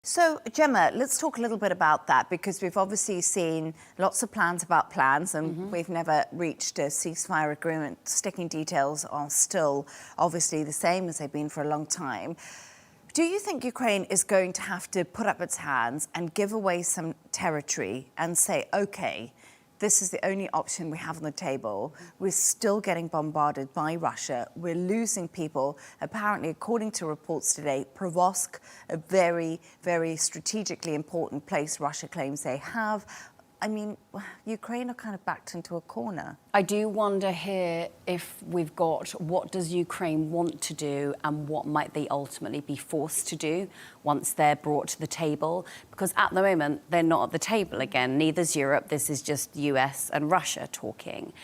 So, Gemma, let's talk a little bit about that, because we've obviously seen lots of plans about plans, and we've never reached a ceasefire agreement. Sticking details are still obviously the same as they've been for a long time. Do you think Ukraine is going to have to put up its hands and give away some territory and say, OK, this is the only option we have on the table? We're still getting bombarded by Russia. We're losing people. Apparently, according to reports today, Provosk, a very, very strategically important place Russia claims they have. I mean, Ukraine are kind of backed into a corner. I do wonder here if we've got what does Ukraine want to do and what might they ultimately be forced to do once they're brought to the table. Because at the moment, they're not at the table again. Neither's Europe. This is just US and Russia talking.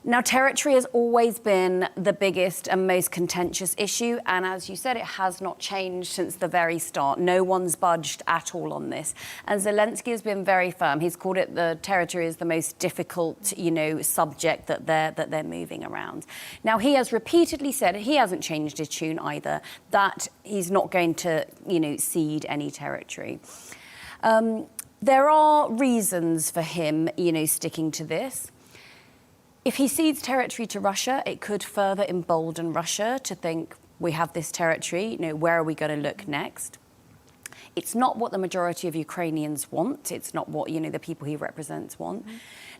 Now, territory has always been the biggest and most contentious issue. And as you said, it has not changed since the very start. No one's budged at all on this. And Zelensky has been very firm. He's called it the territory is the most difficult, subject that they're moving around. Now, he has repeatedly said, he hasn't changed his tune either, that he's not going to, cede any territory. There are reasons for him, sticking to this. If he cedes territory to Russia, it could further embolden Russia to think, we have this territory, where are we going to look next? It's not what the majority of Ukrainians want. It's not what, the people he represents want.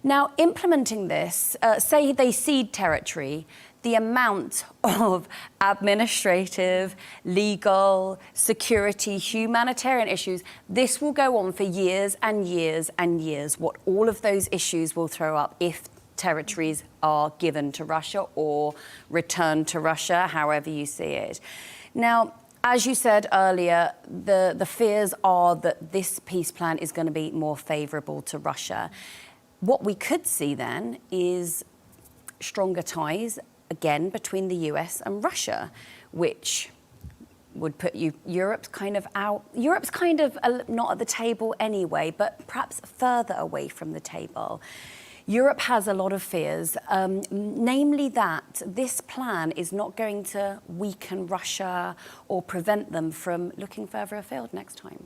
Now, implementing this, say they cede territory, the amount of administrative, legal, security, humanitarian issues, this will go on for years and years and years. What all of those issues will throw up if territories are given to Russia or returned to Russia, however you see it. Now, as you said earlier, the fears are that this peace plan is going to be more favourable to Russia. What we could see then is stronger ties, again, between the US and Russia, which would put Europe's kind of out. Europe's kind of not at the table anyway, but perhaps further away from the table. Europe has a lot of fears, namely that this plan is not going to weaken Russia or prevent them from looking further afield next time.